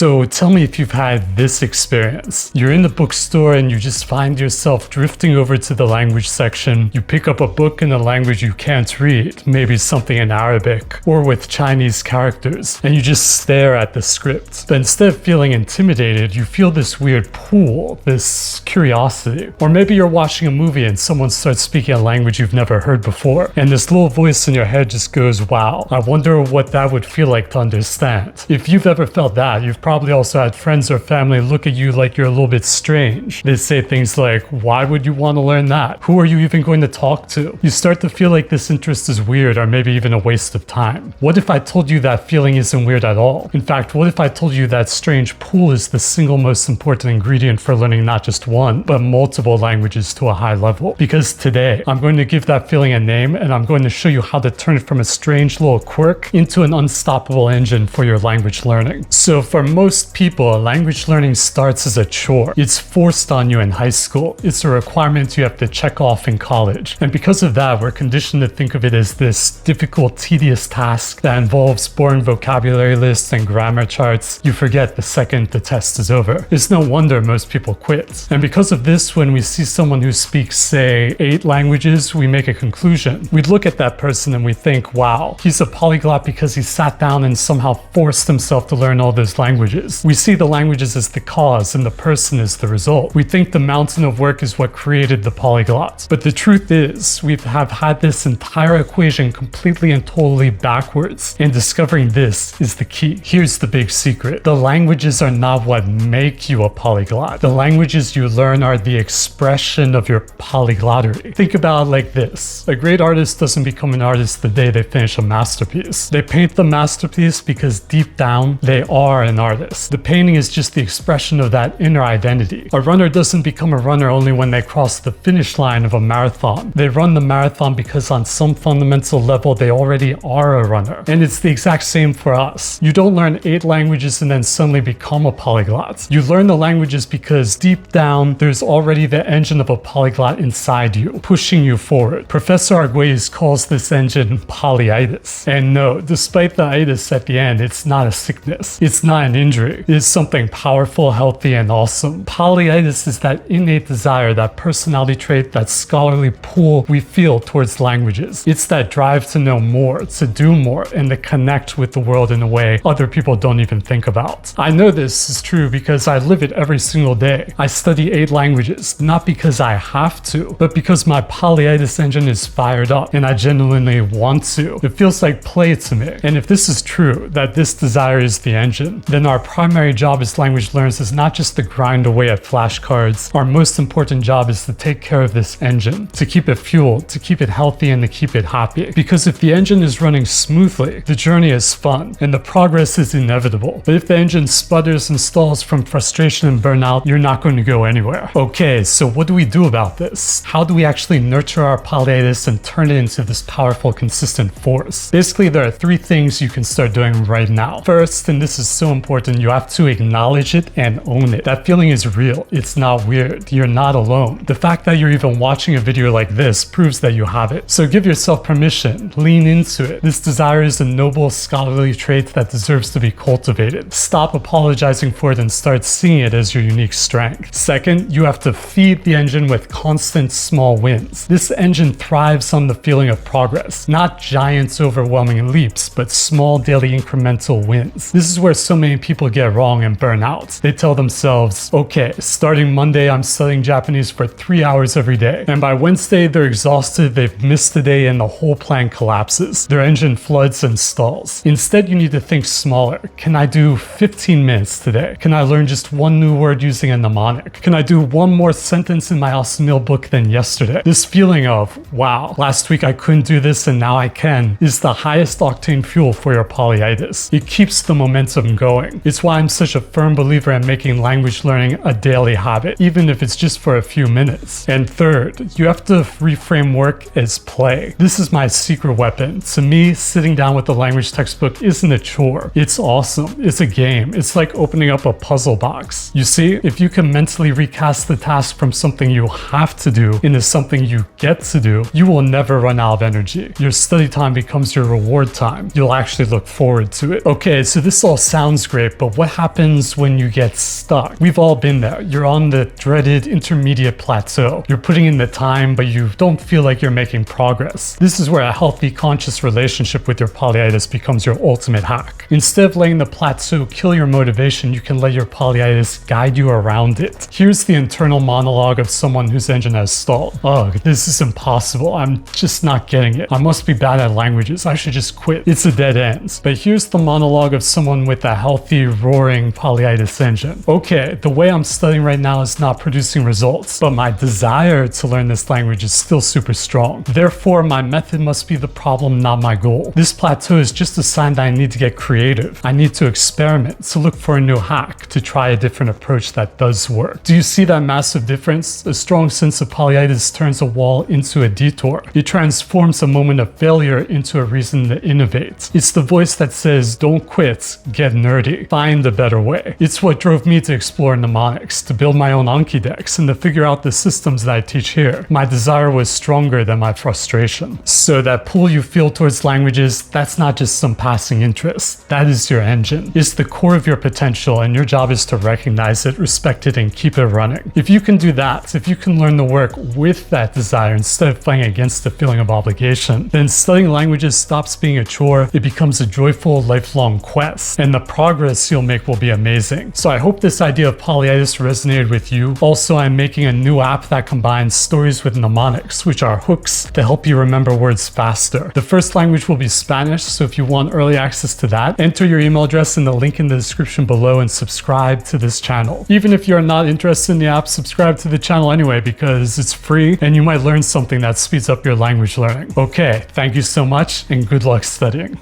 So tell me if you've had this experience. You're in the bookstore and you just find yourself drifting over to the language section. You pick up a book in a language you can't read, maybe something in Arabic or with Chinese characters, and you just stare at the script. But instead of feeling intimidated, you feel this weird pull, this curiosity. Or maybe you're watching a movie and someone starts speaking a language you've never heard before, and this little voice in your head just goes, wow, I wonder what that would feel like to understand. If you've ever felt that, you've probably also had friends or family look at you like you're a little bit strange. They say things like, why would you want to learn that? Who are you even going to talk to? You start to feel like this interest is weird or maybe even a waste of time. What if I told you that feeling isn't weird at all? In fact, what if I told you that strange pull is the single most important ingredient for learning not just one, but multiple languages to a high level? Because today, I'm going to give that feeling a name and I'm going to show you how to turn it from a strange little quirk into an unstoppable engine for your language learning. So for most people, language learning starts as a chore. It's forced on you in high school. It's a requirement you have to check off in college. And because of that, we're conditioned to think of it as this difficult, tedious task that involves boring vocabulary lists and grammar charts you forget the second the test is over. It's no wonder most people quit. And because of this, when we see someone who speaks, say, 8 languages, we make a conclusion. We look at that person and we think, wow, he's a polyglot because he sat down and somehow forced himself to learn all those languages. We see the languages as the cause and the person is the result. We think the mountain of work is what created the polyglot. But the truth is, we have had this entire equation completely and totally backwards. And discovering this is the key. Here's the big secret. The languages are not what make you a polyglot. The languages you learn are the expression of your polyglottery. Think about it like this. A great artist doesn't become an artist the day they finish a masterpiece. They paint the masterpiece because deep down, they are an artist. The painting is just the expression of that inner identity. A runner doesn't become a runner only when they cross the finish line of a marathon. They run the marathon because on some fundamental level, they already are a runner. And it's the exact same for us. You don't learn 8 languages and then suddenly become a polyglot. You learn the languages because deep down, there's already the engine of a polyglot inside you, pushing you forward. Professor Arguelles calls this engine polyitis. And no, despite the itis at the end, it's not a sickness. It's not an injury. It's something powerful, healthy, and awesome. Polyitis is that innate desire, that personality trait, that scholarly pull we feel towards languages. It's that drive to know more, to do more, and to connect with the world in a way other people don't even think about. I know this is true because I live it every single day. I study 8 languages, not because I have to, but because my polyitis engine is fired up and I genuinely want to. It feels like play to me. And if this is true, that this desire is the engine, then our primary job as language learners is not just to grind away at flashcards. Our most important job is to take care of this engine, to keep it fueled, to keep it healthy, and to keep it happy. Because if the engine is running smoothly, the journey is fun and the progress is inevitable. But if the engine sputters and stalls from frustration and burnout, you're not going to go anywhere. Okay, so what do we do about this? How do we actually nurture our polyitis and turn it into this powerful, consistent force? Basically, there are 3 things you can start doing right now. First, and this is so important, you have to acknowledge it and own it. That feeling is real. It's not weird. You're not alone. The fact that you're even watching a video like this proves that you have it. So give yourself permission. Lean into it. This desire is a noble, scholarly trait that deserves to be cultivated. Stop apologizing for it and start seeing it as your unique strength. Second, you have to feed the engine with constant small wins. This engine thrives on the feeling of progress, not giant, overwhelming leaps, but small, daily, incremental wins. This is where so many people get wrong and burn out. They tell themselves, okay, starting Monday, I'm studying Japanese for 3 hours every day. And by Wednesday, they're exhausted, they've missed the day, and the whole plan collapses. Their engine floods and stalls. Instead, you need to think smaller. Can I do 15 minutes today? Can I learn just one new word using a mnemonic? Can I do one more sentence in my Asumil book than yesterday? This feeling of, wow, last week I couldn't do this and now I can, is the highest octane fuel for your polyitis. It keeps the momentum going. It's why I'm such a firm believer in making language learning a daily habit, even if it's just for a few minutes. And third, you have to reframe work as play. This is my secret weapon. To me, sitting down with the language textbook isn't a chore. It's awesome. It's a game. It's like opening up a puzzle box. You see, if you can mentally recast the task from something you have to do into something you get to do, you will never run out of energy. Your study time becomes your reward time. You'll actually look forward to it. Okay, so this all sounds great, great, but what happens when you get stuck? We've all been there. You're on the dreaded intermediate plateau. You're putting in the time, but you don't feel like you're making progress. This is where a healthy, conscious relationship with your polyitis becomes your ultimate hack. Instead of letting the plateau kill your motivation, you can let your polyitis guide you around it. Here's the internal monologue of someone whose engine has stalled. Ugh, this is impossible. I'm just not getting it. I must be bad at languages. I should just quit. It's a dead end. But here's the monologue of someone with a healthy, roaring polyitis engine. Okay, the way I'm studying right now is not producing results, but my desire to learn this language is still super strong. Therefore, my method must be the problem, not my goal. This plateau is just a sign that I need to get creative. I need to experiment, to look for a new hack, to try a different approach that does work. Do you see that massive difference? A strong sense of polyitis turns a wall into a detour. It transforms a moment of failure into a reason to innovate. It's the voice that says, don't quit, get nerdy, find a better way. It's what drove me to explore mnemonics, to build my own Anki decks, and to figure out the systems that I teach here. My desire was stronger than my frustration. So that pull you feel towards languages, that's not just some passing interest. That is your engine. It's the core of your potential, and your job is to recognize it, respect it, and keep it running. If you can do that, if you can learn the work with that desire instead of fighting against the feeling of obligation, then studying languages stops being a chore. It becomes a joyful, lifelong quest, and the progress you'll make will be amazing. So I hope this idea of polyitis resonated with you. Also, I'm making a new app that combines stories with mnemonics, which are hooks to help you remember words faster. The first language will be Spanish, so if you want early access to that, enter your email address in the link in the description below and subscribe to this channel. Even if you're not interested in the app, subscribe to the channel anyway because it's free and you might learn something that speeds up your language learning. Okay, thank you so much and good luck studying.